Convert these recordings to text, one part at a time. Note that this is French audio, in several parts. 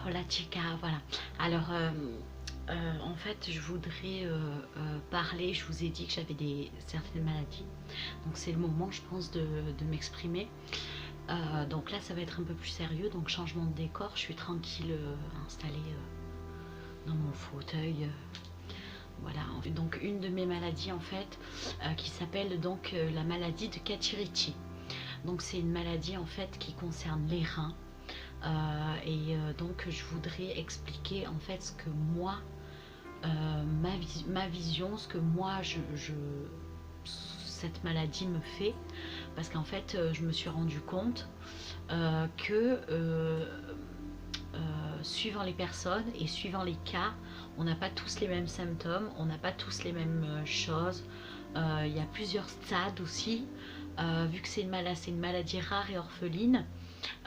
Oh la chica, voilà. Alors, en fait, je voudrais parler. Je vous ai dit que j'avais certaines maladies. Donc, c'est le moment, je pense, de m'exprimer. Donc là, ça va être un peu plus sérieux. Donc, changement de décor. Je suis tranquille, installée dans mon fauteuil. Voilà. Donc, une de mes maladies, en fait, qui s'appelle donc la maladie de Cacciarici. Donc, c'est une maladie, en fait, qui concerne les reins. Donc je voudrais expliquer en fait ce que moi, ma vision, ce que moi cette maladie me fait, parce qu'en fait je me suis rendu compte que suivant les personnes et suivant les cas, on n'a pas tous les mêmes symptômes, on n'a pas tous les mêmes choses. Il y a plusieurs stades aussi, vu que c'est une maladie rare et orpheline.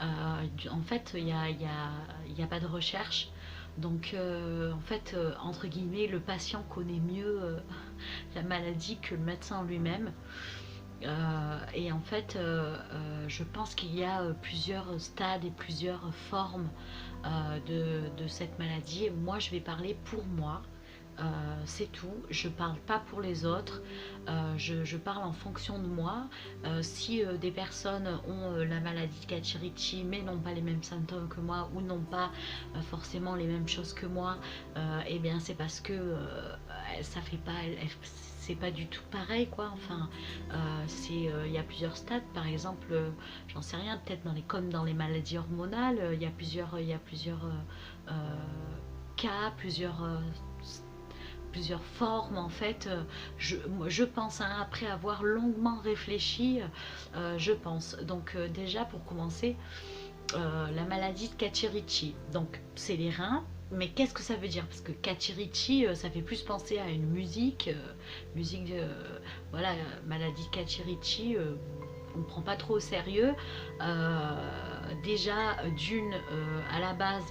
En fait, il n'y a pas de recherche. Donc, en fait, entre guillemets, le patient connaît mieux la maladie que le médecin lui-même. Et en fait, je pense qu'il y a plusieurs stades et plusieurs formes de cette maladie. Moi, je vais parler pour moi. C'est tout, je parle pas pour les autres, je parle en fonction de moi. Si des personnes ont la maladie de Cacciarici mais n'ont pas les mêmes symptômes que moi ou n'ont pas forcément les mêmes choses que moi, et bien c'est parce que ça fait pas, c'est pas du tout pareil quoi. Enfin, il y a plusieurs stades, par exemple, j'en sais rien, peut-être comme dans les maladies hormonales, il y a plusieurs cas, plusieurs formes en fait. Je pense hein, après avoir longuement réfléchi, je pense donc déjà pour commencer, la maladie de Cacciarici, donc c'est les reins. Mais qu'est-ce que ça veut dire? Parce que Cacciarici, ça fait plus penser à une musique, voilà, maladie de Cacciarici, on ne prend pas trop au sérieux. Déjà, à la base,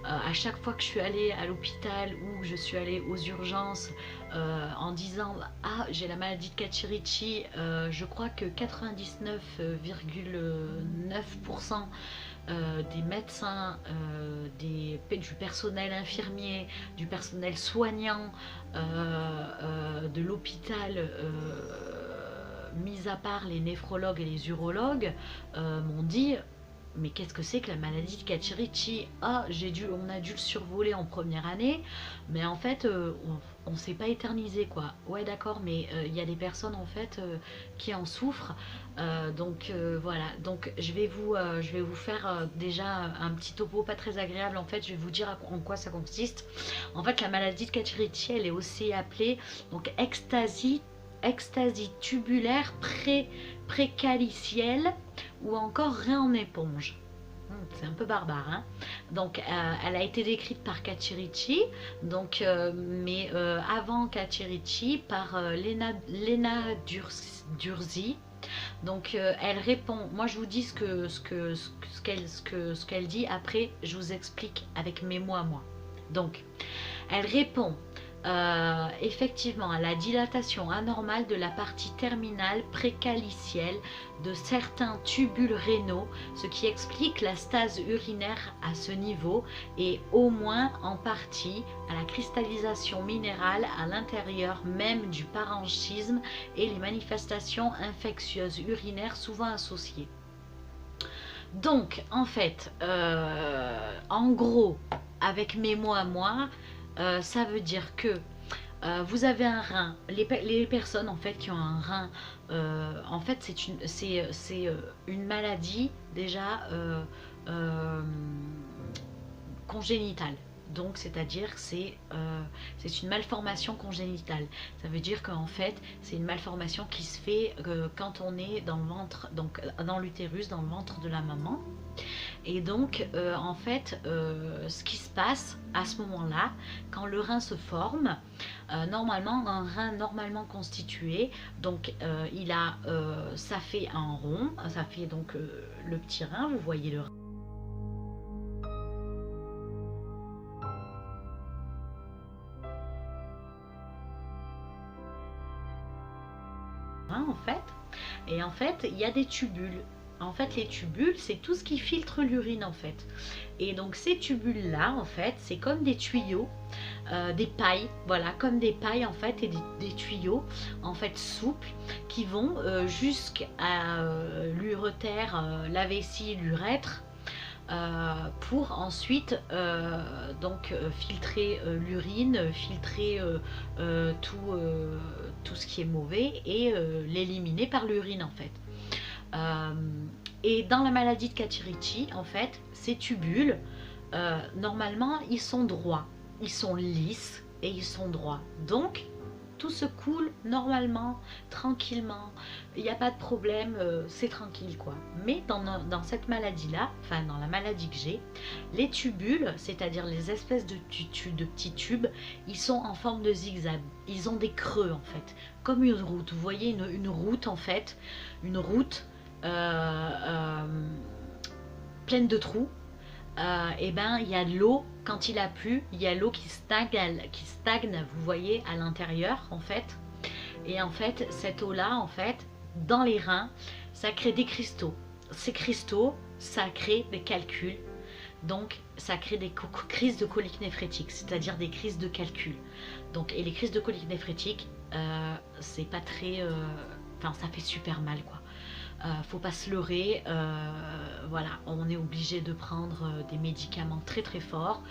à chaque fois que je suis allée à l'hôpital ou que je suis allée aux urgences en disant ah j'ai la maladie de Cacciarici, je crois que 99,9% des médecins, du personnel infirmier, du personnel soignant de l'hôpital, mis à part les néphrologues et les urologues, m'ont dit mais qu'est-ce que c'est que la maladie de Cacciarici? Ah, on a dû le survoler en première année, mais en fait, on ne s'est pas éternisé, quoi. Ouais, d'accord, mais il y a des personnes, en fait, qui en souffrent. Voilà. Donc, je vais vous faire déjà un petit topo pas très agréable. En fait, je vais vous dire en quoi ça consiste. En fait, la maladie de Cacciarici, elle est aussi appelée donc extasie tubulaire précalicielle ou encore rein en éponge. C'est un peu barbare, hein. Donc, elle a été décrite par Cacciarici, donc, mais avant Cacciarici par Lena Durzi. Donc, elle répond. Moi, je vous dis ce qu'elle dit. Après, je vous explique avec mes mots à moi. Donc, elle répond effectivement à la dilatation anormale de la partie terminale précalicielle de certains tubules rénaux, ce qui explique la stase urinaire à ce niveau et au moins en partie à la cristallisation minérale à l'intérieur même du parenchyme et les manifestations infectieuses urinaires souvent associées. Donc, en fait, en gros, avec mes mots à moi, ça veut dire que vous avez un rein. Les personnes en fait qui ont un rein, en fait c'est une maladie déjà congénitale. Donc, c'est-à-dire que c'est une malformation congénitale. Ça veut dire qu'en fait, c'est une malformation qui se fait quand on est dans le ventre, donc dans l'utérus, dans le ventre de la maman. Et donc, en fait, ce qui se passe à ce moment-là, quand le rein se forme, normalement, un rein normalement constitué, donc ça fait un rond, ça fait donc le petit rein, vous voyez le rein. En fait, et en fait, il y a des tubules. En fait, les tubules, c'est tout ce qui filtre l'urine en fait. Et donc ces tubules-là, en fait, c'est comme des tuyaux, des pailles, voilà, comme des pailles en fait, et des tuyaux en fait souples qui vont jusqu'à l'urétère, la vessie, l'urètre, pour ensuite filtrer l'urine, filtrer tout ce qui est mauvais et l'éliminer par l'urine en fait. Euh, et dans la maladie de Cacchiarici, en fait, ces tubules, normalement, ils sont droits, ils sont lisses et ils sont droits. Donc, tout se coule normalement, tranquillement, il n'y a pas de problème, c'est tranquille quoi. Mais dans cette maladie-là, enfin dans la maladie que j'ai, les tubules, c'est-à-dire les espèces de petits tubes, ils sont en forme de zigzag. Ils ont des creux en fait, comme une route. Vous voyez une route en fait, une route pleine de trous. Et ben il y a de l'eau, quand il a plu, il y a l'eau qui stagne, vous voyez, à l'intérieur en fait. Et en fait, cette eau-là, en fait, dans les reins, ça crée des cristaux. Ces cristaux, ça crée des calculs. Donc, ça crée des crises de colique néphrétique, c'est-à-dire des crises de calcul. Donc, et les crises de colique néphrétique, c'est pas très... Enfin, ça fait super mal, quoi. Faut pas se leurrer, voilà, on est obligé de prendre des médicaments très très forts,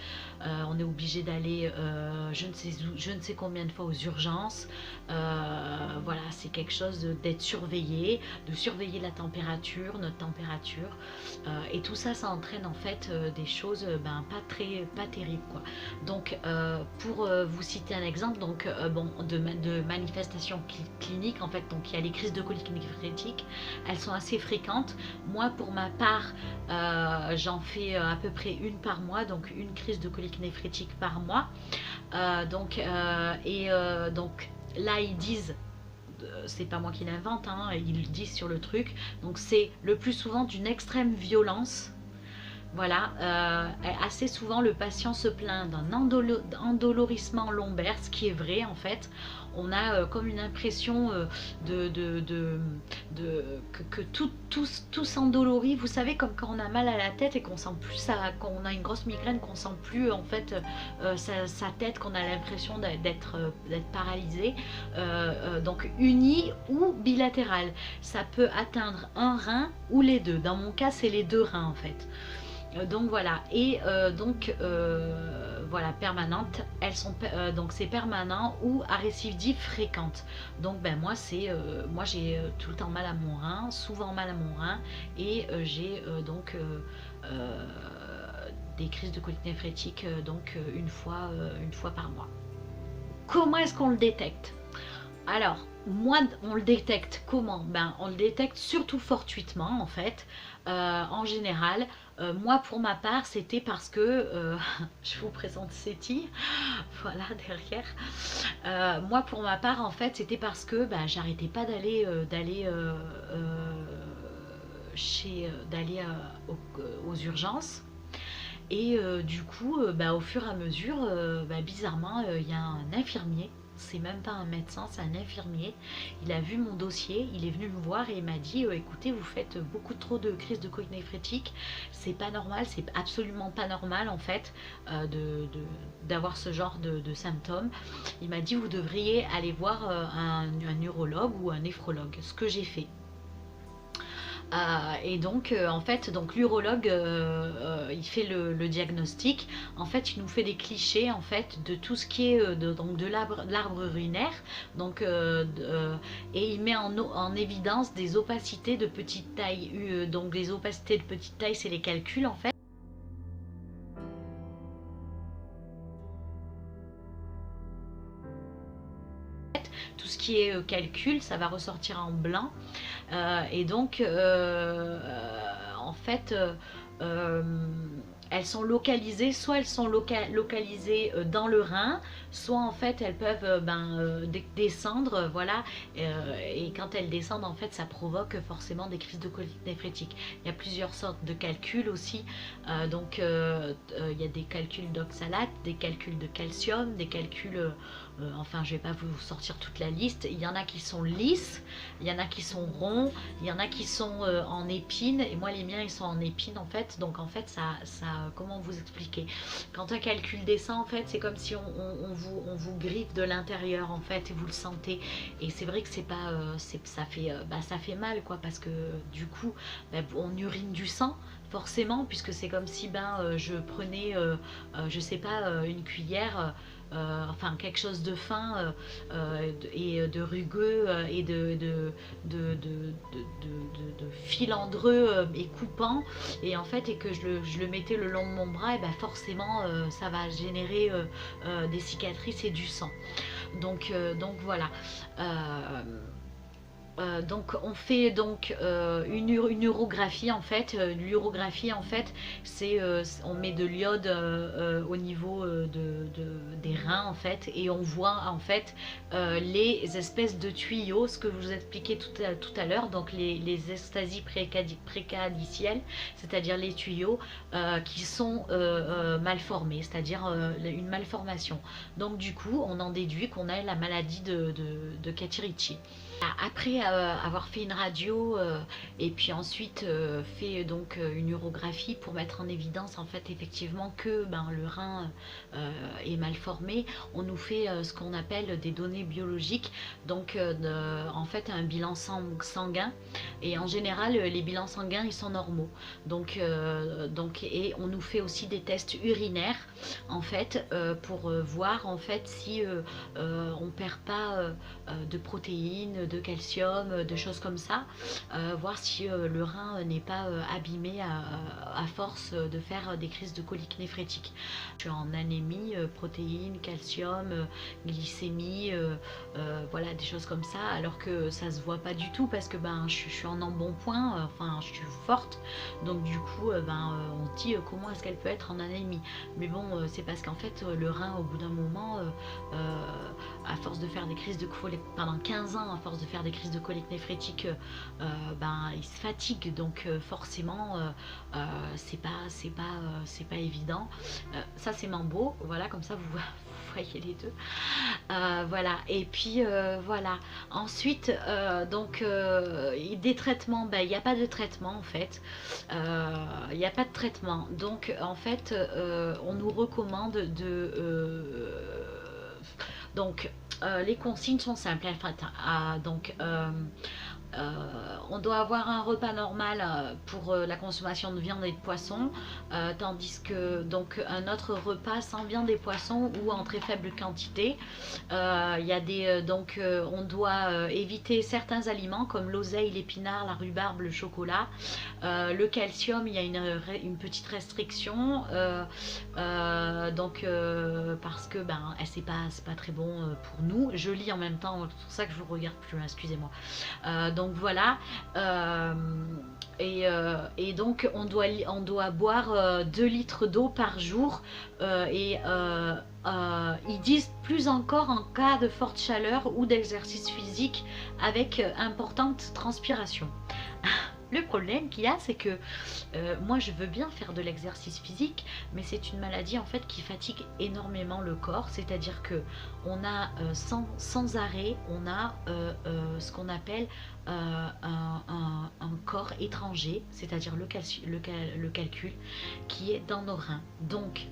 on est obligé d'aller je ne sais combien de fois aux urgences, voilà, c'est quelque chose d'être surveillé, de surveiller la température, notre température, et tout ça, ça entraîne en fait des choses pas terribles quoi. Donc pour vous citer un exemple, donc de manifestations cliniques en fait, donc il y a les crises de colique néphrétique, elles sont assez fréquentes. Moi pour ma part j'en fais à peu près une par mois, donc une crise de colique néphrétique par mois, donc là ils disent, c'est pas moi qui l'invente, hein, ils le disent sur le truc, donc c'est le plus souvent d'une extrême violence. Voilà, assez souvent le patient se plaint d'un endolorissement lombaire, ce qui est vrai en fait. On a comme une impression que tout s'endolorit. Vous savez, comme quand on a mal à la tête et qu'on sent plus ça, qu'on a une grosse migraine, qu'on sent plus en fait sa tête, qu'on a l'impression d'être paralysé. Donc uni ou bilatéral. Ça peut atteindre un rein ou les deux. Dans mon cas, c'est les deux reins en fait. Donc voilà, et voilà, permanentes, elles sont donc c'est permanent ou à récidive fréquente. Donc ben moi j'ai tout le temps mal à mon rein, souvent mal à mon rein, et j'ai des crises de colique néphrétique une fois par mois. Comment est-ce qu'on le détecte? Alors, moi, on le détecte comment? Ben, on le détecte surtout fortuitement, en fait. En général, moi, pour ma part, c'était parce que... je vous présente Seti, voilà, derrière. Moi, pour ma part, en fait, c'était parce que ben, j'arrêtais pas d'aller aux urgences. Et du coup, au fur et à mesure, bizarrement, il y a un infirmier, c'est même pas un médecin, c'est un infirmier. Il a vu mon dossier, il est venu me voir et il m'a dit écoutez, vous faites beaucoup trop de crises de colique néphrétique, c'est pas normal, c'est absolument pas normal en fait d'avoir ce genre de symptômes. Il m'a dit vous devriez aller voir un neurologue ou un néphrologue, ce que j'ai fait. Et donc en fait l'urologue il fait le diagnostic. En fait il nous fait des clichés en fait de tout ce qui est de l'arbre urinaire, donc et il met en évidence des opacités de petite taille. Donc les opacités de petite taille, c'est les calculs en fait. Tout ce qui est calcul, ça va ressortir en blanc. Et donc, en fait, elles elles sont localisées, soit elles sont localisées dans le rein, soit en fait elles peuvent descendre, voilà, et quand elles descendent en fait ça provoque forcément des crises de colite néphrétique. Il y a plusieurs sortes de calculs aussi, il y a des calculs d'oxalate, des calculs de calcium, des calculs, enfin je vais pas vous sortir toute la liste, il y en a qui sont lisses, il y en a qui sont ronds, il y en a qui sont en épines, et moi les miens ils sont en épines en fait, donc en fait comment vous expliquer, quand un calcul descend en fait c'est comme si on vous griffe de l'intérieur en fait, et vous le sentez, et c'est vrai que c'est pas, ça fait mal quoi, parce que du coup on urine du sang forcément, puisque c'est comme si je prenais, je sais pas, une cuillère, enfin quelque chose de fin et de rugueux et de filandreux et coupant, et en fait et que je le mettais le long de mon bras, et forcément ça va générer des cicatrices et du sang. Donc voilà. Donc on fait donc une urographie en fait. L'urographie en fait c'est on met de l'iode au niveau des reins en fait, et on voit en fait les espèces de tuyaux, ce que je vous expliquais tout à l'heure, donc les estasies précadicielles, c'est-à-dire les tuyaux qui sont mal formés, c'est-à-dire une malformation. Donc du coup on en déduit qu'on a la maladie de Cacchiarici. Après avoir fait une radio et puis ensuite fait donc une urographie pour mettre en évidence en fait effectivement que le rein est mal formé, on nous fait ce qu'on appelle des données biologiques, donc en fait un bilan sanguin, et en général les bilans sanguins ils sont normaux, et on nous fait aussi des tests urinaires en fait pour voir en fait si on perd pas de protéines, de calcium, de choses comme ça, voir si le rein n'est pas abîmé à force de faire des crises de colique néphrétique. Je suis en anémie, protéines, calcium, glycémie, voilà des choses comme ça, alors que ça se voit pas du tout parce que je suis en embonpoint, enfin je suis forte, donc du coup on dit comment est-ce qu'elle peut être en anémie, mais bon c'est parce qu'en fait le rein au bout d'un moment à force de faire des crises de colique pendant 15 ans, à force de faire des crises de colique néphrétique, il se fatigue, donc forcément c'est pas évident. Ça c'est Mambo, voilà, comme ça vous voyez les deux. Voilà, et puis voilà. Ensuite, des traitements, il n'y a pas de traitement en fait. Il n'y a pas de traitement. Donc en fait, on nous recommande les consignes sont simples. On doit avoir un repas normal pour la consommation de viande et de poisson, tandis que donc un autre repas sans viande et poisson ou en très faible quantité. On doit éviter certains aliments comme l'oseille, l'épinard, la rhubarbe, le chocolat. Le calcium, il y a une petite restriction, parce que c'est pas très bon pour nous. Je lis en même temps, c'est pour ça que je vous regarde plus, excusez-moi. Donc voilà, et donc on doit boire 2 litres d'eau par jour, ils disent plus encore en cas de forte chaleur ou d'exercice physique avec importante transpiration. Le problème qu'il y a, c'est que moi je veux bien faire de l'exercice physique, mais c'est une maladie en fait qui fatigue énormément le corps, c'est-à-dire que on a sans arrêt, on a ce qu'on appelle un corps étranger, c'est-à-dire le calcul qui est dans nos reins. Donc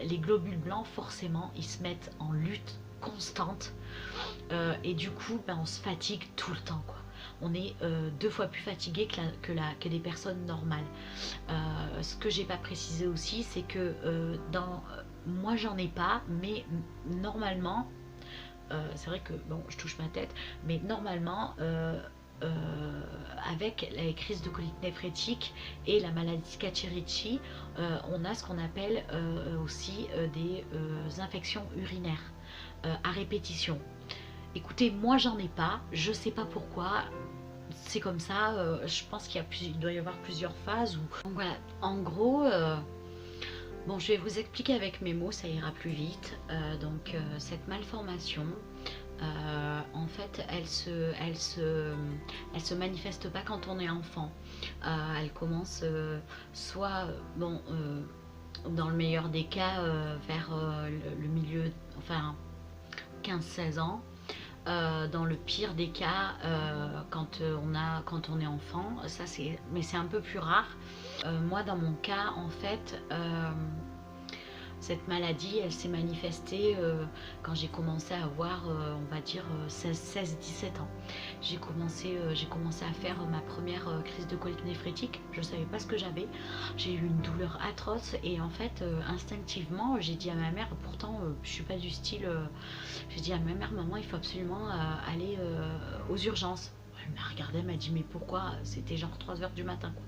les globules blancs forcément ils se mettent en lutte constante, et du coup on se fatigue tout le temps quoi. On est 2 fois plus fatigué que des personnes normales. Ce que j'ai pas précisé aussi, c'est que moi j'en ai pas, mais normalement, c'est vrai que bon, je touche ma tête, mais normalement, avec les crises de colique néphrétique et la maladie de Cacchiarici, on a ce qu'on appelle aussi des infections urinaires à répétition. Écoutez, moi j'en ai pas, je sais pas pourquoi, c'est comme ça, je pense qu'il doit y avoir plusieurs phases. Donc voilà, en gros, Bon, je vais vous expliquer avec mes mots, ça ira plus vite. Cette malformation, en fait, elle se manifeste pas quand on est enfant. Elle commence soit, bon, dans le meilleur des cas, vers le milieu, enfin 15-16 ans. Dans le pire des cas, quand on est enfant, mais c'est un peu plus rare. Moi, dans mon cas, en fait, cette maladie, elle s'est manifestée quand j'ai commencé à avoir, on va dire, 16-17 ans. J'ai commencé à faire ma première crise de colique néphrétique. Je ne savais pas ce que j'avais. J'ai eu une douleur atroce et en fait, instinctivement, j'ai dit à ma mère, pourtant, je ne suis pas du style, j'ai dit à ma mère, maman, il faut absolument aller aux urgences. Elle m'a regardée, elle m'a dit, mais pourquoi? C'était genre 3 heures du matin, quoi.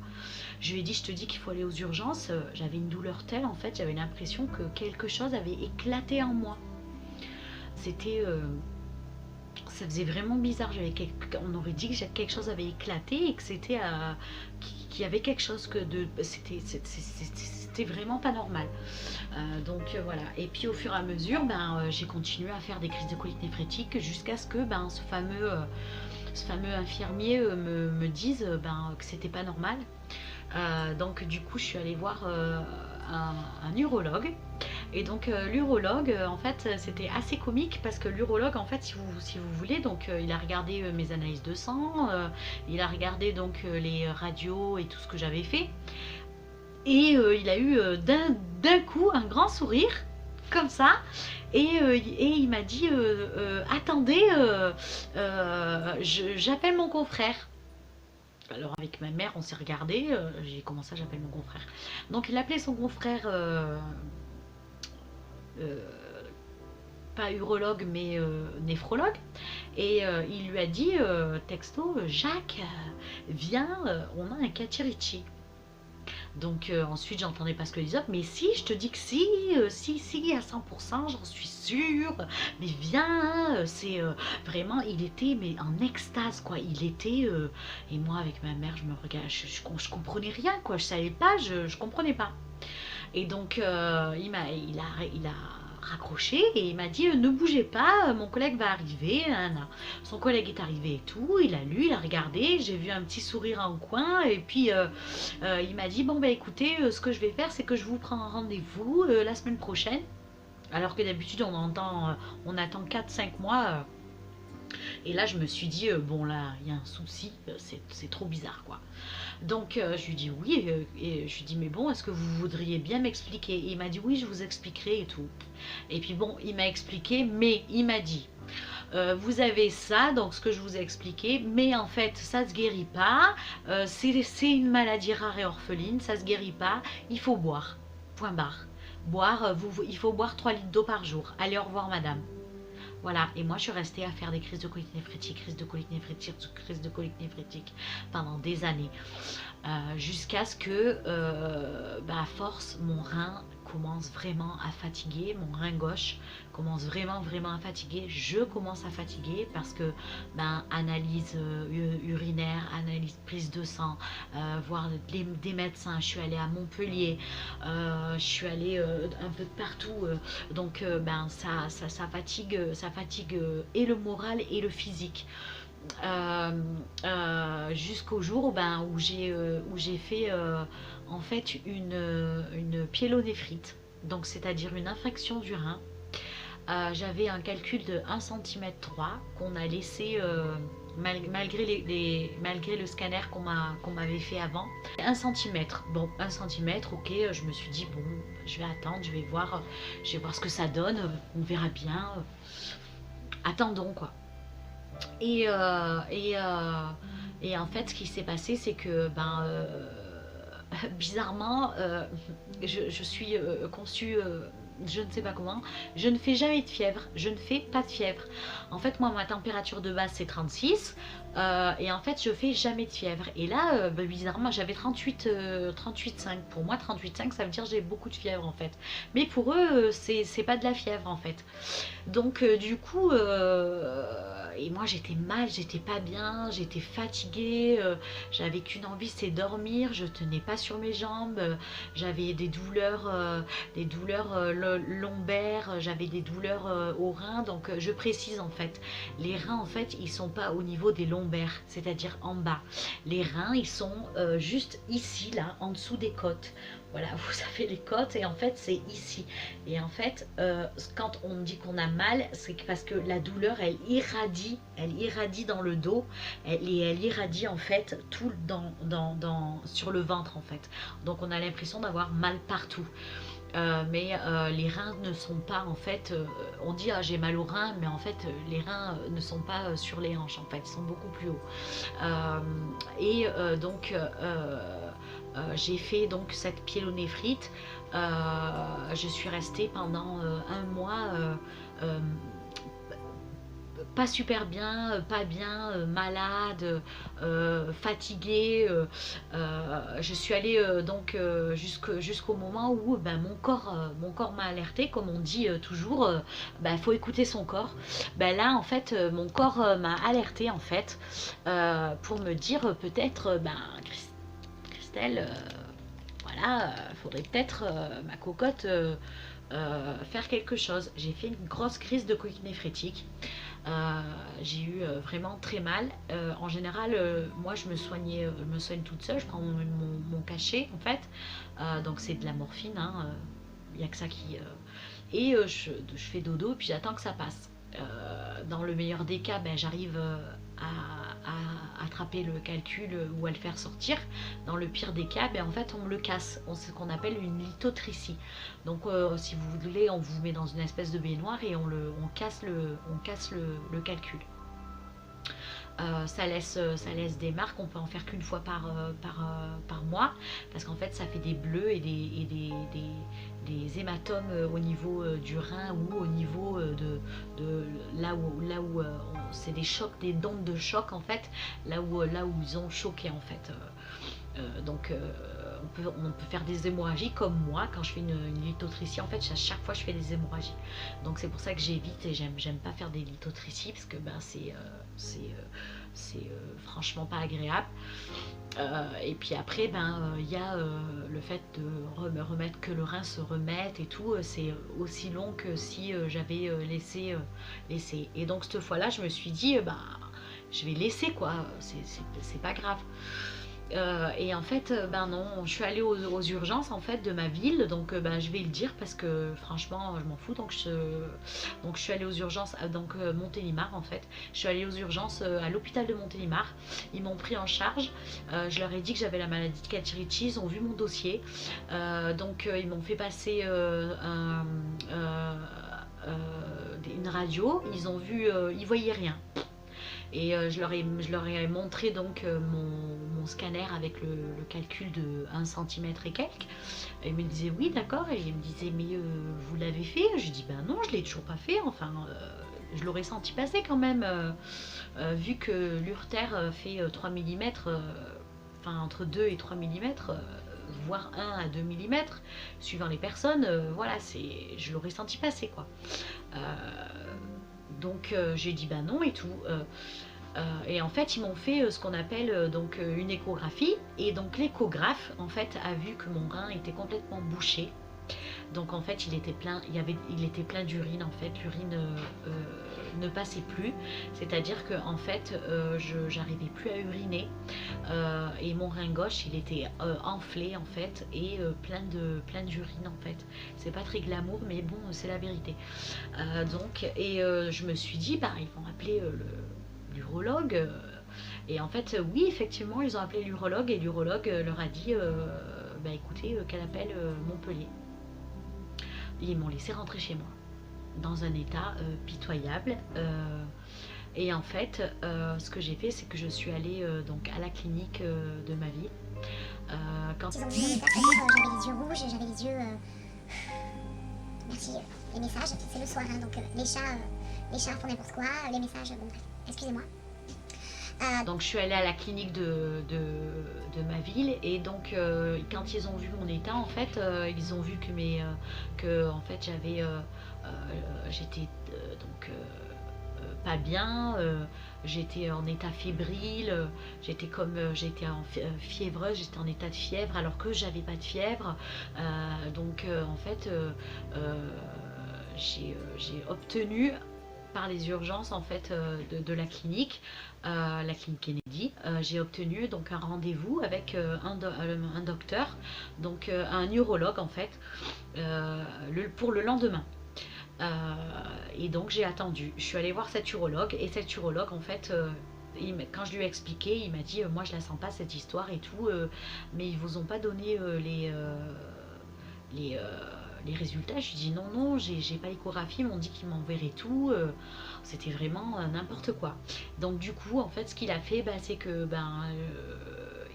Je lui ai dit, je te dis qu'il faut aller aux urgences. J'avais une douleur telle, en fait, j'avais l'impression que quelque chose avait éclaté en moi. C'était... ça faisait vraiment bizarre. On aurait dit que quelque chose avait éclaté et que c'était... qu'il y avait quelque chose que de... C'était vraiment pas normal. Voilà. Et puis au fur et à mesure, j'ai continué à faire des crises de colique néphrétique jusqu'à ce que ce fameux infirmier me dise que c'était pas normal. Donc du coup je suis allée voir un urologue et donc l'urologue en fait c'était assez comique parce que l'urologue en fait si vous voulez donc il a regardé mes analyses de sang, il a regardé donc les radios et tout ce que j'avais fait et il a eu d'un coup un grand sourire comme ça et il m'a dit attendez j'appelle mon confrère. Alors avec ma mère, on s'est regardé, j'ai commencé à j'appelle mon confrère. Donc il appelait son confrère, pas urologue mais néphrologue, et il lui a dit texto, Jacques, viens, on a un Cacciarici. Donc ensuite j'entendais pas ce que les autres, mais si, je te dis que si, si, à 100%, j'en suis sûre, mais viens, c'est vraiment, il était mais en extase quoi, il était, et moi avec ma mère, je me regarde, je comprenais rien quoi, je savais pas, je comprenais pas. Et donc il a raccroché et il m'a dit ne bougez pas, mon collègue va arriver. Nanana. Son collègue est arrivé et tout, il a lu, il a regardé, j'ai vu un petit sourire en coin et puis il m'a dit bon écoutez, ce que je vais faire c'est que je vous prends un rendez-vous la semaine prochaine, alors que d'habitude on attend 4-5 mois. Et là je me suis dit bon là il y a un souci, c'est trop bizarre quoi. Donc je lui dis oui et je lui dis mais bon est-ce que vous voudriez bien m'expliquer? Et il m'a dit oui je vous expliquerai et tout. Et puis bon il m'a expliqué mais il m'a dit vous avez ça, donc ce que je vous ai expliqué, mais en fait ça se guérit pas, c'est une maladie rare et orpheline, ça se guérit pas, il faut boire, point barre. Boire, il faut boire 3 litres d'eau par jour. Allez au revoir madame. Voilà, et moi je suis restée à faire des crises de colique néphrétique, crises de colique néphrétique pendant des années. Jusqu'à ce que, à force, mon rein commence vraiment à fatiguer, mon rein gauche commence vraiment à fatiguer, je commence à fatiguer parce que analyse urinaire, analyse prise de sang, voir des médecins, je suis allée à Montpellier, je suis allée un peu de partout, ça fatigue et le moral et le physique. Jusqu'au jour où j'ai fait en fait une pyélonéphrite, donc c'est-à-dire une infection du rein. J'avais un calcul de 1,3 cm qu'on a laissé malgré le scanner qu'on m'avait fait avant. 1 cm, bon 1 cm, ok, je me suis dit bon je vais attendre, je vais voir ce que ça donne, on verra bien, attendons quoi. Et en fait, ce qui s'est passé, c'est que bizarrement, je suis conçue je ne sais pas comment, je ne fais jamais de fièvre, je ne fais pas de fièvre. En fait, moi, ma température de base, c'est 36, et en fait, je fais jamais de fièvre. Et là, bah, bizarrement, j'avais 38,5. Pour moi, 38,5, ça veut dire j'ai beaucoup de fièvre, en fait. Mais pour eux, c'est pas de la fièvre, en fait. Donc du coup, et moi j'étais mal, j'étais pas bien, j'étais fatiguée, j'avais qu'une envie, c'est dormir, je tenais pas sur mes jambes, j'avais des douleurs lombaires, j'avais des douleurs aux reins. Donc je précise en fait, les reins en fait ils sont pas au niveau des lombaires, c'est-à-dire en bas. Les reins ils sont juste ici là, en dessous des côtes. Voilà, vous avez les côtes et en fait c'est ici. Et en fait, quand on dit qu'on a mal, c'est parce que la douleur, elle irradie dans le dos, elle irradie en fait tout sur le ventre en fait. Donc on a l'impression d'avoir mal partout. Mais les reins ne sont pas en fait, on dit ah, j'ai mal aux reins, mais en fait les reins ne sont pas sur les hanches en fait, ils sont beaucoup plus hauts. Donc j'ai fait donc cette pyélonéphrite. Je suis restée pendant un mois euh, pas super bien, pas bien, malade, fatiguée. Je suis allée donc jusqu'au moment où ben, mon corps m'a alerté, comme on dit toujours, ben, faut écouter son corps. Ben, là en fait mon corps m'a alerté en fait pour me dire peut-être ben, Christelle, voilà, faudrait peut-être ma cocotte faire quelque chose. J'ai fait une grosse crise de coquille néphrétique. J'ai eu vraiment très mal. En général, moi je me soigne toute seule. Je prends mon cachet en fait. Donc c'est de la morphine. Il n'y a que ça qui. Et je fais dodo et puis j'attends que ça passe. Dans le meilleur des cas, ben, j'arrive à attraper le calcul ou à le faire sortir. Dans le pire des cas, ben, en fait on me le casse. C'est ce qu'on appelle une lithotricie. Donc si vous voulez, on vous met dans une espèce de baignoire et on casse le calcul. Ça laisse des marques, on peut en faire qu'une fois par mois, parce qu'en fait ça fait des bleus et des hématomes au niveau du rein ou au niveau de là où c'est des chocs, des ondes de choc en fait, là où ils ont choqué en fait. Donc on peut faire des hémorragies comme moi quand je fais une lithotricie. En fait à chaque fois je fais des hémorragies, donc c'est pour ça que j'évite et j'aime pas faire des lithotricies parce que ben, c'est franchement pas agréable. Et puis après ben y a le fait de remettre, que le rein se remette et tout, c'est aussi long que si j'avais laissé. Et donc cette fois là je me suis dit bah je vais laisser quoi, c'est pas grave. Et en fait, ben non, je suis allée aux urgences en fait de ma ville, donc ben, je vais le dire parce que franchement, je m'en fous. Donc je suis allée aux urgences, donc Montélimar en fait. Je suis allée aux urgences à l'hôpital de Montélimar. Ils m'ont pris en charge. Je leur ai dit que j'avais la maladie de Carici. Ils ont vu mon dossier, donc ils m'ont fait passer une radio. Ils ont vu, ils voyaient rien. Et je leur ai montré donc mon scanner avec le calcul de 1 cm et quelques. Et ils me disaient oui d'accord, et ils me disaient mais vous l'avez fait? Je dis ben non, je l'ai toujours pas fait, enfin je l'aurais senti passer quand même, vu que l'urtère fait 3 mm, enfin entre 2 et 3 mm, voire 1 à 2 mm, suivant les personnes, voilà, je l'aurais senti passer quoi. Donc j'ai dit bah non et tout. Et en fait ils m'ont fait ce qu'on appelle donc une échographie, et donc l'échographe en fait a vu que mon rein était complètement bouché. Donc en fait il était plein d'urine en fait, l'urine ne passait plus, c'est-à-dire que en fait j'arrivais plus à uriner, et mon rein gauche il était enflé en fait, et plein d'urine en fait. C'est pas très glamour mais bon c'est la vérité. Donc je me suis dit bah ils vont appeler l'urologue, et en fait oui effectivement ils ont appelé l'urologue, et l'urologue leur a dit bah écoutez qu'elle appelle Montpellier. Ils m'ont laissé rentrer chez moi dans un état pitoyable, et en fait ce que j'ai fait c'est que je suis allée donc à la clinique de ma ville. Quand Ils ont vu mon état, c'est-à-dire j'avais les yeux rouges, j'avais les yeux merci. Les messages, c'est le soir, hein, donc les chats font n'importe quoi, les messages, bon bref, excusez-moi. Donc je suis allée à la clinique de ma ville et donc quand ils ont vu mon état en fait, ils ont vu que en fait j'étais pas bien, j'étais en état fébrile, j'étais fiévreuse, j'étais en état de fièvre alors que j'avais pas de fièvre. En fait j'ai obtenu par les urgences en fait de la clinique Kennedy, j'ai obtenu donc un rendez-vous avec un docteur, donc un neurologue en fait, pour le lendemain. Et donc j'ai attendu. Je suis allée voir cette urologue et cette urologue en fait. Quand je lui ai expliqué, il m'a dit moi je la sens pas cette histoire et tout, mais ils vous ont pas donné les, euh, les résultats. Je lui dis non, non, j'ai pas l'échographie, ils m'ont dit qu'ils m'enverraient tout. C'était vraiment n'importe quoi. Donc du coup, en fait, ce qu'il a fait, c'est que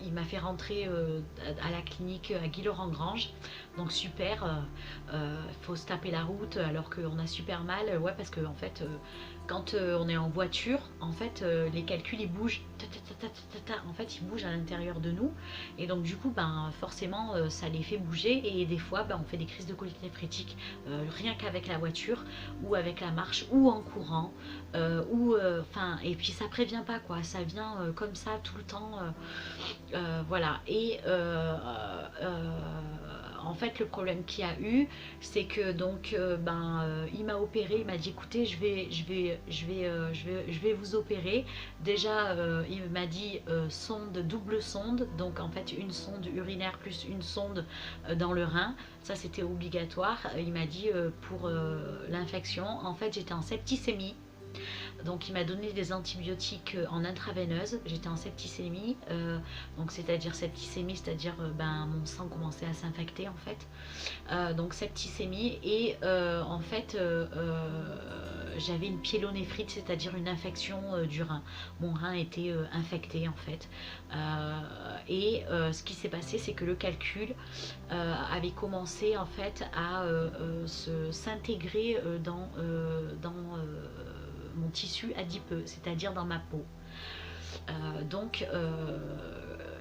il m'a fait rentrer à la clinique à Guilherand-Grange. Donc super, faut se taper la route alors qu'on a super mal. Ouais, parce que en fait, quand on est en voiture, en fait, les calculs ils bougent. En fait, ils bougent à l'intérieur de nous. Et donc du coup, forcément, ça les fait bouger. Et des fois, on fait des crises de colique néphrétique rien qu'avec la voiture ou avec la marche ou en courant. Et puis ça prévient pas quoi. Ça vient comme ça tout le temps. Voilà. Et en fait, le problème qu'il y a eu, c'est que donc, il m'a opéré. Il m'a dit, écoutez, je vais vous opérer. Déjà, il m'a dit double sonde, donc en fait une sonde urinaire plus une sonde dans le rein. Ça, c'était obligatoire. Il m'a dit pour l'infection, en fait, j'étais en septicémie. Donc il m'a donné des antibiotiques en intraveineuse, j'étais en septicémie, donc c'est-à-dire septicémie, c'est-à-dire mon sang commençait à s'infecter en fait. Donc septicémie et en fait j'avais une pyélonéphrite, c'est-à-dire une infection du rein. Mon rein était infecté en fait. Ce qui s'est passé, c'est que le calcul avait commencé en fait à s'intégrer dans mon tissu adipeux, c'est-à-dire dans ma peau.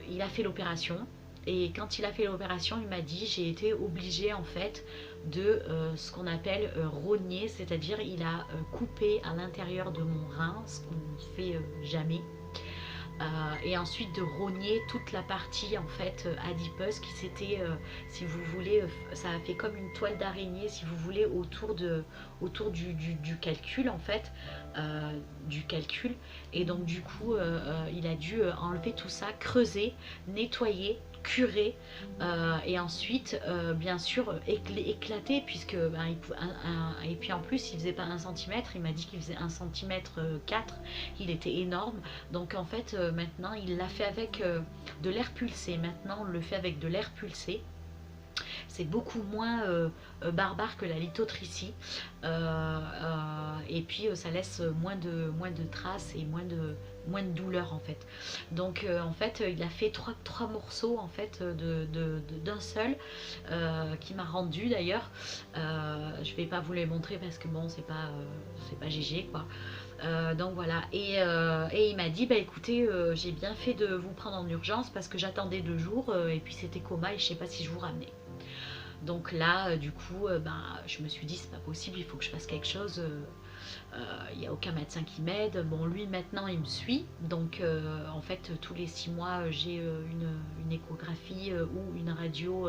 Il a fait l'opération. Et quand il a fait l'opération, il m'a dit, j'ai été obligée en fait de ce qu'on appelle rogner, c'est-à-dire il a coupé à l'intérieur de mon rein, ce qu'on ne fait jamais. Et ensuite de rogner toute la partie en fait adipeuse qui s'était, si vous voulez, ça a fait comme une toile d'araignée si vous voulez autour du calcul en fait, du calcul. Et donc du coup il a dû enlever tout ça, creuser, nettoyer, curer et ensuite bien sûr éclater puisque et puis en plus il faisait pas 1 cm, il m'a dit qu'il faisait 1 cm 4, il était énorme. Donc en fait maintenant il l'a fait avec de l'air pulsé. Maintenant on le fait avec de l'air pulsé. C'est beaucoup moins barbare que la lithotricie et puis ça laisse moins de traces et moins de douleur en fait. Donc en fait il a fait trois morceaux en fait d'un seul qui m'a rendu d'ailleurs. Je vais pas vous les montrer parce que bon c'est pas GG quoi. Donc voilà, et il m'a dit écoutez j'ai bien fait de vous prendre en urgence parce que j'attendais 2 jours et puis c'était coma et je sais pas si je vous ramenais. Donc là du coup je me suis dit c'est pas possible, il faut que je fasse quelque chose. Il n'y a aucun médecin qui m'aide. Bon, lui maintenant il me suit, donc en fait tous les 6 mois j'ai une échographie ou une radio.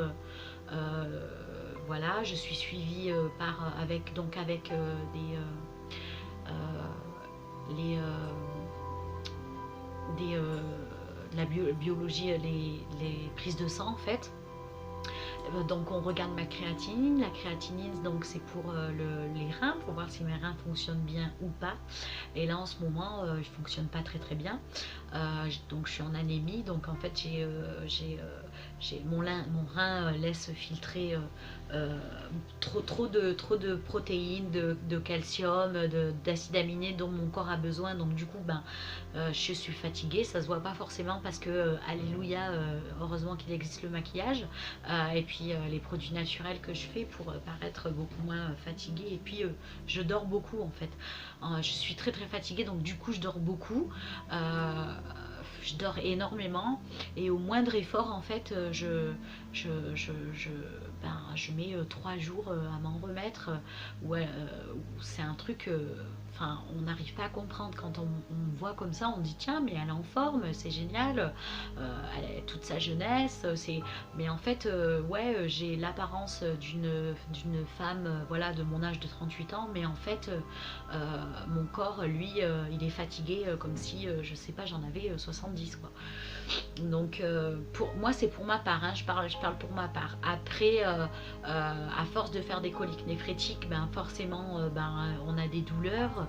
Voilà, je suis suivie avec de la biologie, les prises de sang en fait. Donc on regarde ma créatinine. La créatinine donc c'est pour les reins, pour voir si mes reins fonctionnent bien ou pas. Et là en ce moment ils ne fonctionnent pas très bien. Donc je suis en anémie. Donc en fait mon rein laisse filtrer trop de protéines, de calcium, d'acides aminés dont mon corps a besoin. Donc du coup, je suis fatiguée. Ça se voit pas forcément parce que, alléluia, heureusement qu'il existe le maquillage et puis les produits naturels que je fais pour paraître beaucoup moins fatiguée. Et puis je dors beaucoup en fait. Je suis très très fatiguée, donc du coup je dors beaucoup. Je dors énormément et au moindre effort en fait je mets 3 jours à m'en remettre. Ouais, c'est un truc, enfin on n'arrive pas à comprendre quand on me voit comme ça, on dit tiens mais elle est en forme, c'est génial, elle a toute sa jeunesse, mais en fait ouais j'ai l'apparence d'une femme voilà de mon âge de 38 ans, mais en fait mon corps lui il est fatigué comme si je sais pas j'en avais 70 quoi. Donc pour moi c'est pour ma part, hein, je parle pour ma part. Après à force de faire des coliques néphrétiques, forcément on a des douleurs.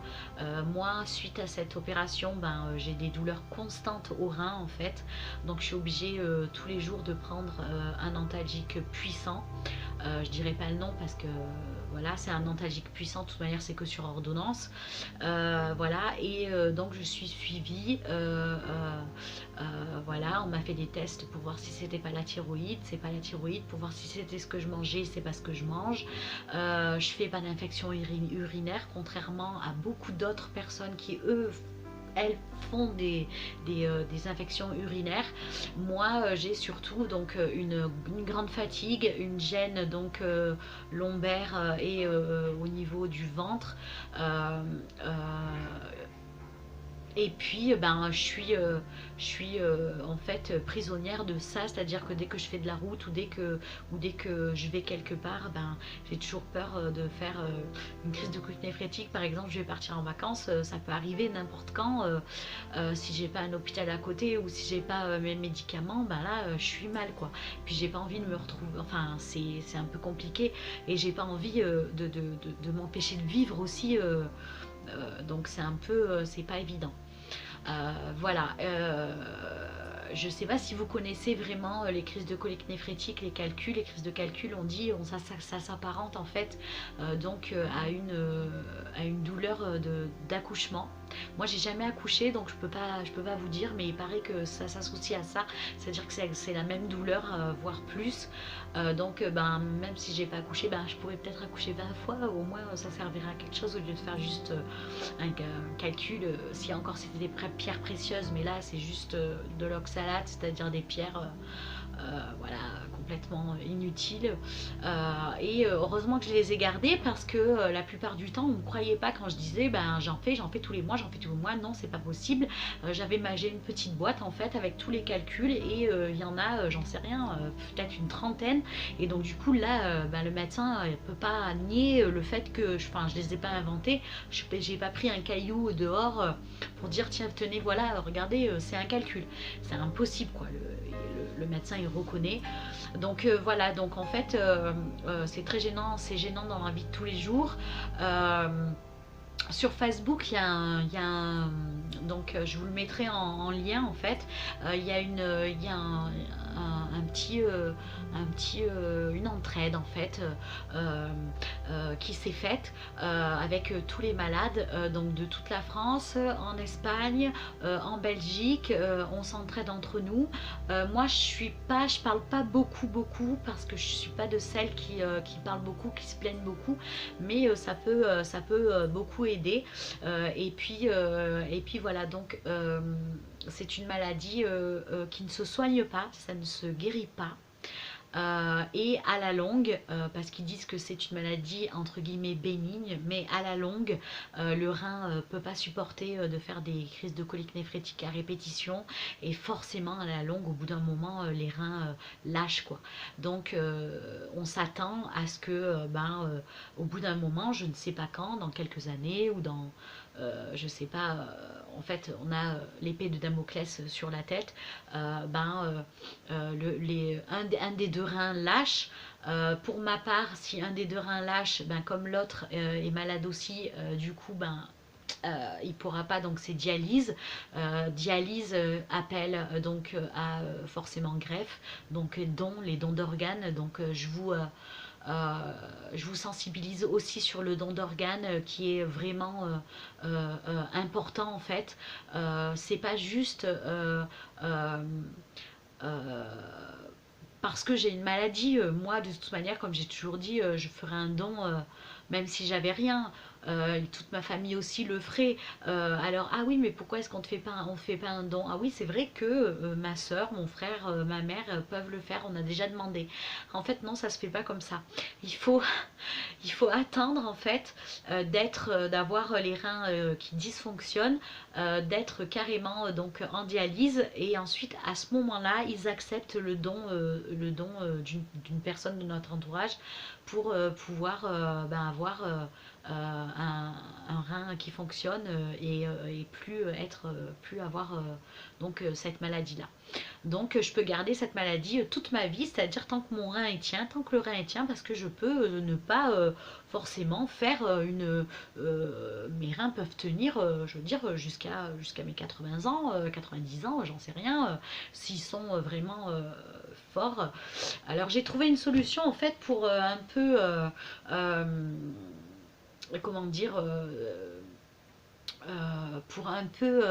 Moi suite à cette opération j'ai des douleurs constantes au rein en fait. Donc je suis obligée tous les jours de prendre un antalgique puissant. Je dirais pas le nom parce que voilà, c'est un antalgique puissant, de toute manière c'est que sur ordonnance. Voilà, et donc je suis suivie. Voilà, on m'a fait des tests pour voir si c'était pas la thyroïde, c'est pas la thyroïde, pour voir si c'était ce que je mangeais, c'est pas ce que je mange. Je fais pas d'infection urinaire, contrairement à beaucoup d'autres personnes qui elles font des infections urinaires. Moi j'ai surtout donc une grande fatigue, une gêne donc lombaire et au niveau du ventre. Et puis je suis en fait prisonnière de ça, c'est-à-dire que dès que je fais de la route ou dès que je vais quelque part, j'ai toujours peur de faire une crise de colique néphrétique. Par exemple, je vais partir en vacances, ça peut arriver n'importe quand, si j'ai pas un hôpital à côté ou si j'ai pas mes médicaments, là je suis mal quoi. Puis j'ai pas envie de me retrouver, enfin c'est un peu compliqué et j'ai pas envie de m'empêcher de vivre aussi. Donc c'est un peu, c'est pas évident. Voilà, je ne sais pas si vous connaissez vraiment les crises de colique néphrétique, les calculs. Les crises de calcul, on dit, ça s'apparente en fait donc à une douleur d'accouchement. Moi j'ai jamais accouché donc je peux pas vous dire, mais il paraît que ça s'associe à ça, c'est-à-dire que c'est la même douleur voire plus. Donc même si j'ai pas accouché, je pourrais peut-être accoucher 20 fois, au moins ça servira à quelque chose au lieu de faire juste un calcul. Si encore c'était des pierres précieuses, mais là c'est juste de l'oxalate, c'est-à-dire des pierres voilà, complètement inutiles. Et heureusement que je les ai gardées parce que la plupart du temps on ne me croyait pas quand je disais j'en fais tous les mois, non c'est pas possible. J'ai une petite boîte en fait avec tous les calculs et il y en a j'en sais rien, peut-être une trentaine, et donc du coup là le médecin ne peut pas nier le fait que je les ai pas inventés. J'ai pas pris un caillou dehors pour dire tiens tenez voilà regardez c'est un calcul, c'est impossible quoi. Le médecin il reconnaît. Donc voilà, donc en fait c'est très gênant, c'est gênant dans la vie de tous les jours. Sur Facebook, donc je vous le mettrai en lien en fait. Il y a une entraide en fait qui s'est faite avec tous les malades donc de toute la France, en Espagne, en Belgique. On s'entraide entre nous. Moi je parle pas beaucoup parce que je suis pas de celles qui parlent beaucoup, qui se plaignent beaucoup, mais ça peut beaucoup aider. Et puis voilà, donc c'est une maladie qui ne se soigne pas, ça ne se guérit pas. Et à la longue, parce qu'ils disent que c'est une maladie entre guillemets bénigne, mais à la longue, le rein peut pas supporter de faire des crises de colique néphrétique à répétition, et forcément à la longue, au bout d'un moment, les reins lâchent quoi. Donc on s'attend à ce que au bout d'un moment, je ne sais pas quand, dans quelques années ou dans je sais pas, en fait on a l'épée de Damoclès sur la tête, un des deux reins lâche. Pour ma part, si un des deux reins lâche, comme l'autre est malade aussi, du coup il pourra pas, donc c'est dialyse. Dialyse appelle donc à forcément greffe, donc les dons d'organes. Donc je vous sensibilise aussi sur le don d'organes qui est vraiment important en fait. C'est pas juste euh, euh, parce que j'ai une maladie. Moi, de toute manière, comme j'ai toujours dit, je ferai un don même si j'avais rien. Toute ma famille aussi le ferait. Alors, ah oui, mais pourquoi est-ce qu'on ne fait pas, on fait pas un don? Ah oui, c'est vrai que ma soeur, mon frère, ma mère peuvent le faire. On a déjà demandé. En fait, non, ça se fait pas comme ça. Il faut, il faut attendre en fait d'avoir les reins qui dysfonctionnent, d'être carrément donc en dialyse et ensuite à ce moment-là ils acceptent le don d'une personne de notre entourage pour pouvoir avoir un rein qui fonctionne et plus avoir cette maladie là. Donc je peux garder cette maladie toute ma vie, c'est-à-dire tant que mon rein est tient, tant que le rein est tient, parce que je peux ne pas forcément faire mes reins peuvent tenir, je veux dire, jusqu'à mes 80 ans, 90 ans, j'en sais rien, s'ils sont vraiment forts. Alors j'ai trouvé une solution en fait pour un peu, comment dire, pour un peu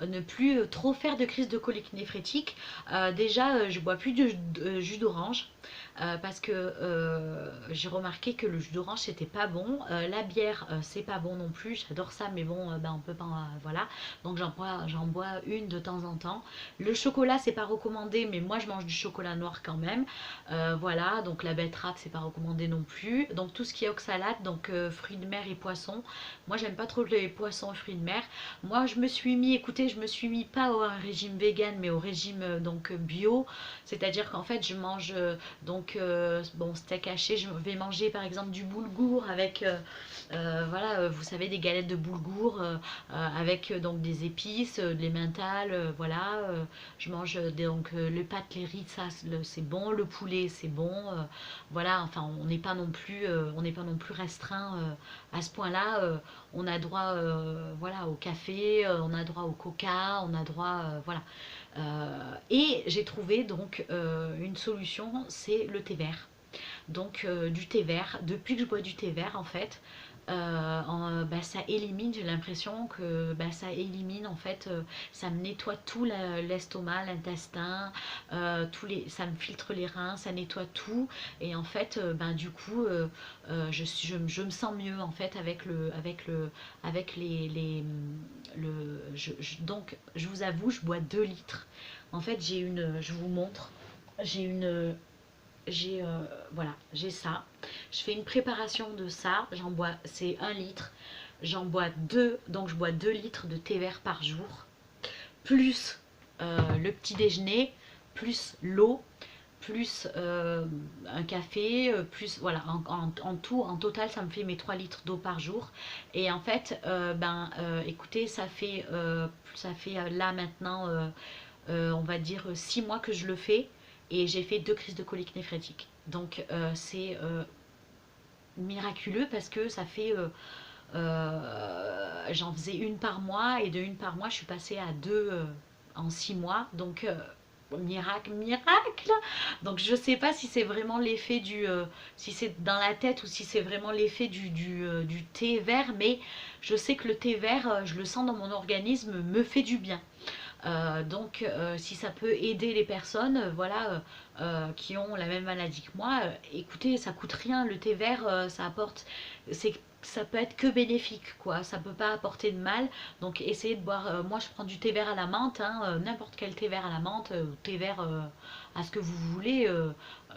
ne plus trop faire de crise de colique néphrétique. Déjà, je bois plus de jus d'orange parce que j'ai remarqué que le jus d'orange c'était pas bon. La bière c'est pas bon non plus. J'adore ça, mais bon, on peut pas. Voilà. Donc j'en bois une de temps en temps. Le chocolat c'est pas recommandé, mais moi je mange du chocolat noir quand même. Voilà. Donc la betterave c'est pas recommandé non plus. Donc tout ce qui est oxalate, donc fruits de mer et poissons. Moi j'aime pas trop les poissons et fruits de mer. Moi je me suis mis, écoutez, je me suis mis pas au régime vegan mais au régime donc bio. C'est-à-dire qu'en fait je mange bon, steak haché, je vais manger par exemple du boulgour avec voilà, vous savez, des galettes de boulgour avec donc des épices, de l'emmental, voilà. Je mange le pâte, les riz, ça c'est bon, le poulet c'est bon, voilà. Enfin, on n'est pas non plus, restreint à ce point-là. On a droit, voilà, au café, on a droit au coca, on a droit, voilà. Et j'ai trouvé donc une solution, c'est le thé vert. Donc du thé vert, depuis que je bois du thé vert en fait, ça élimine, j'ai l'impression que ça élimine en fait, ça me nettoie tout l'estomac, l'intestin, ça me filtre les reins, ça nettoie tout et en fait du coup je me sens mieux en fait avec donc je vous avoue je bois 2 litres. En fait je vous montre, j'ai une voilà, j'ai ça. Je fais une préparation de ça. J'en bois, c'est 1 litre. J'en bois 2, donc je bois 2 litres de thé vert par jour. Plus le petit déjeuner, plus l'eau, plus un café, plus voilà, en tout, en total, ça me fait mes 3 litres d'eau par jour. Et en fait, écoutez, ça fait là maintenant, on va dire 6 mois que je le fais et j'ai fait 2 crises de colique néphrétique. Donc c'est miraculeux parce que ça fait j'en faisais une par mois et de une par mois je suis passée à 2 en 6 mois. Donc miracle, miracle. Donc je sais pas si c'est vraiment l'effet si c'est dans la tête ou si c'est vraiment l'effet du thé vert, mais je sais que le thé vert, je le sens dans mon organisme, me fait du bien. Donc si ça peut aider les personnes voilà, qui ont la même maladie que moi, écoutez, ça coûte rien, le thé vert, ça apporte, ça peut être que bénéfique quoi, ça peut pas apporter de mal. Donc essayez de boire, moi je prends du thé vert à la menthe, hein, n'importe quel thé vert à la menthe, thé vert à ce que vous voulez,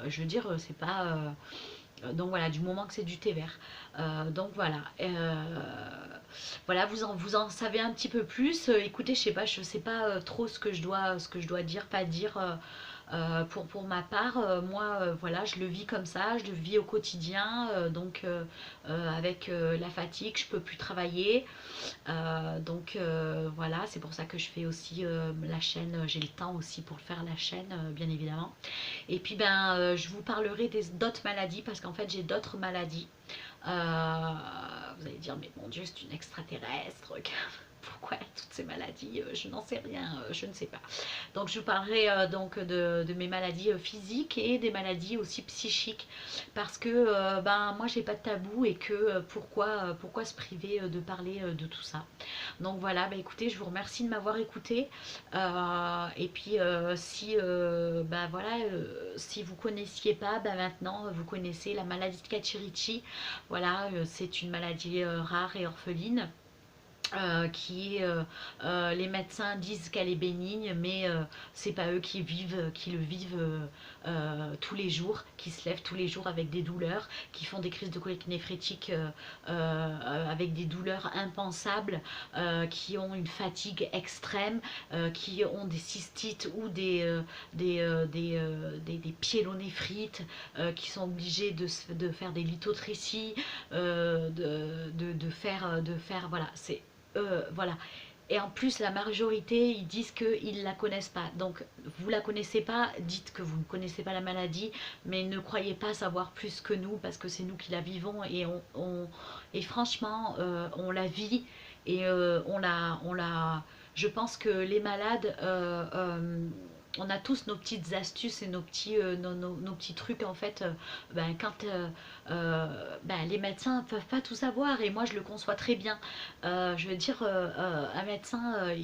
je veux dire c'est pas donc voilà, du moment que c'est du thé vert. Donc voilà. Voilà, vous en savez un petit peu plus. Écoutez, je sais pas trop ce que je dois dire, pas dire. Pour ma part, moi, voilà, je le vis comme ça, je le vis au quotidien, donc avec la fatigue, je peux plus travailler, donc voilà, c'est pour ça que je fais aussi la chaîne, j'ai le temps aussi pour faire la chaîne, bien évidemment. Et puis je vous parlerai d'autres maladies parce qu'en fait j'ai d'autres maladies. Vous allez dire, mais mon Dieu, c'est une extraterrestre. Pourquoi toutes ces maladies? Je n'en sais rien, je ne sais pas. Donc je vous parlerai donc de mes maladies physiques et des maladies aussi psychiques, parce que ben moi j'ai pas de tabou, et que pourquoi se priver de parler de tout ça. Donc voilà, bah écoutez, je vous remercie de m'avoir écouté. Et puis si bah voilà, si vous connaissiez pas, bah maintenant vous connaissez la maladie de Cacciarici. Voilà, c'est une maladie rare et orpheline, qui est, les médecins disent qu'elle est bénigne, mais c'est pas eux qui le vivent tous les jours, qui se lèvent tous les jours avec des douleurs, qui font des crises de colique néphrétique avec des douleurs impensables, qui ont une fatigue extrême, qui ont des cystites ou des pyélonéphrites, qui sont obligés de faire des lithotrécies, de faire voilà, c'est voilà. Et en plus, la majorité, ils disent qu'ils ne la connaissent pas. Donc, vous ne la connaissez pas, dites que vous ne connaissez pas la maladie, mais ne croyez pas savoir plus que nous, parce que c'est nous qui la vivons, et, et franchement, on la vit, et je pense que les malades, on a tous nos petites astuces et nos petits trucs, en fait, ben, quand ben, les médecins ne peuvent pas tout savoir, et moi je le conçois très bien. Je veux dire, un médecin,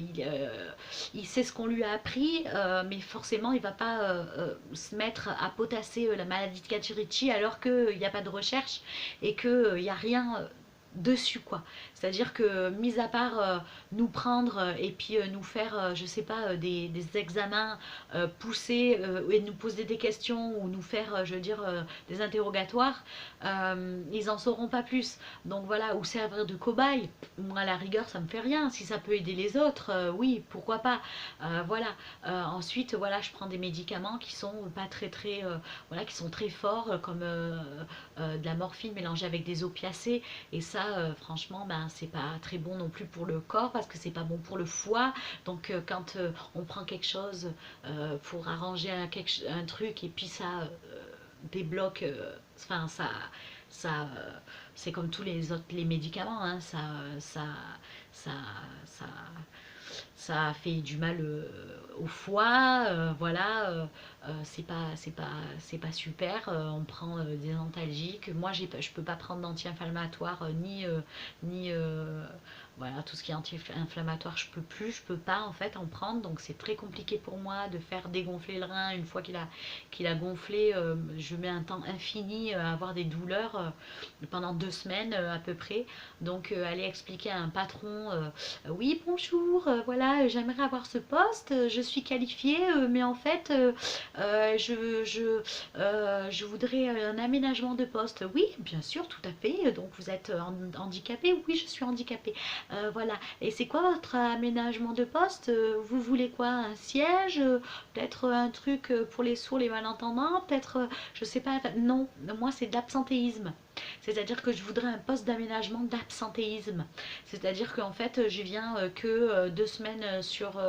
il sait ce qu'on lui a appris, mais forcément il ne va pas se mettre à potasser la maladie de Cacciarici alors qu'il n'y a pas de recherche, et qu'il n'y a rien dessus, quoi. C'est à dire que, mis à part nous prendre et puis nous faire je sais pas, des examens poussés, et nous poser des questions, ou nous faire je veux dire des interrogatoires, ils en sauront pas plus. Donc voilà, ou servir de cobaye, moi à la rigueur ça me fait rien. Si ça peut aider les autres, oui, pourquoi pas. Voilà. Ensuite voilà, je prends des médicaments qui sont pas très voilà, qui sont très forts, comme de la morphine mélangée avec des opiacés, et ça franchement ben c'est pas très bon non plus pour le corps, parce que c'est pas bon pour le foie. Donc quand on prend quelque chose pour arranger un truc, et puis ça débloque, enfin c'est comme tous les autres les médicaments, hein, ça, ça, ça fait du mal au foie, voilà, c'est pas super. On prend des antalgiques. Moi, je peux pas prendre d'anti-inflammatoires, ni voilà, tout ce qui est anti-inflammatoire, je peux pas en fait en prendre, donc c'est très compliqué pour moi de faire dégonfler le rein. Une fois qu'il a gonflé, je mets un temps infini à avoir des douleurs pendant 2 semaines à peu près. Donc aller expliquer à un patron, oui bonjour, voilà, j'aimerais avoir ce poste, je suis qualifiée, mais en fait je voudrais un aménagement de poste. Oui, bien sûr, tout à fait. Donc vous êtes handicapé? Oui, je suis handicapée. Voilà. Et c'est quoi votre aménagement de poste? Vous voulez quoi? Un siège? Peut-être un truc pour les sourds, les malentendants? Peut-être, je sais pas. Non, moi c'est de l'absentéisme. C'est-à-dire que je voudrais un poste d'aménagement d'absentéisme. C'est-à-dire qu'en fait, je viens que 2 semaines sur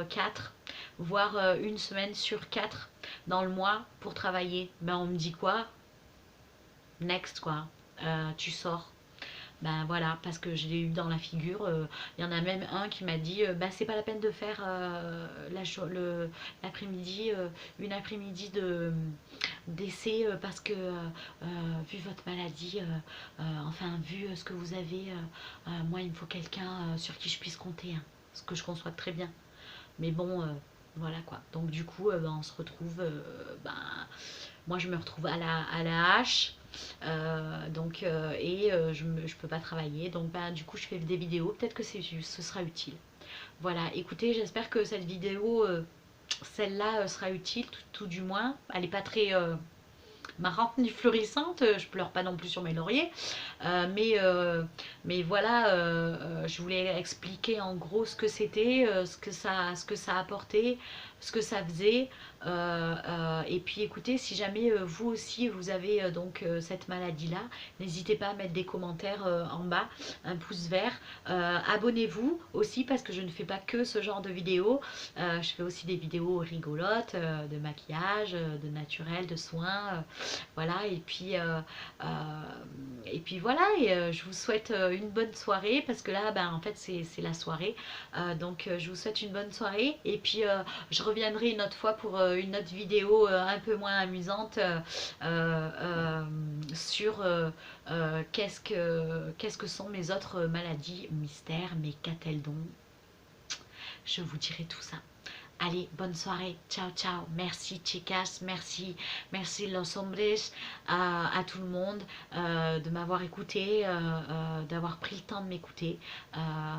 4, voire 1 semaine sur 4 dans le mois pour travailler. Ben on me dit quoi? Next, quoi. Tu sors. Ben voilà, parce que je l'ai eu dans la figure. Il y en a même un qui m'a dit bah c'est pas la peine de faire l'après-midi, une après-midi d'essai, parce que vu votre maladie, enfin vu ce que vous avez, moi il me faut quelqu'un sur qui je puisse compter, hein. Ce que je conçois très bien. Mais bon, voilà quoi. Donc du coup, ben, on se retrouve, ben, moi je me retrouve à la hache, donc, et je peux pas travailler. Donc ben, du coup je fais des vidéos, peut-être que ce sera utile. Voilà, écoutez, j'espère que cette vidéo, celle-là, sera utile, tout du moins. Elle n'est pas très marrante ni florissante, je pleure pas non plus sur mes lauriers, mais voilà, je voulais expliquer en gros ce que c'était, ce que ça apportait, ce que ça faisait. Et puis écoutez, si jamais vous aussi vous avez donc cette maladie-là, n'hésitez pas à mettre des commentaires en bas, un pouce vert. Abonnez-vous aussi parce que je ne fais pas que ce genre de vidéos. Je fais aussi des vidéos rigolotes, de maquillage, de naturel, de soins. Voilà, et puis voilà, je vous souhaite une bonne soirée parce que là, ben, en fait, c'est la soirée. Donc, je vous souhaite une bonne soirée et puis je reviendrai une autre fois pour une autre vidéo un peu moins amusante sur qu'est-ce que sont mes autres maladies mystères, mais qu'a-t-elle donc? Je vous dirai tout ça. Allez, bonne soirée, ciao ciao, merci chicas, merci los hombres, à tout le monde de m'avoir écouté, d'avoir pris le temps de m'écouter,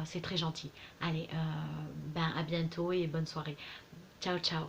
c'est très gentil. Allez, ben à bientôt et bonne soirée, ciao ciao.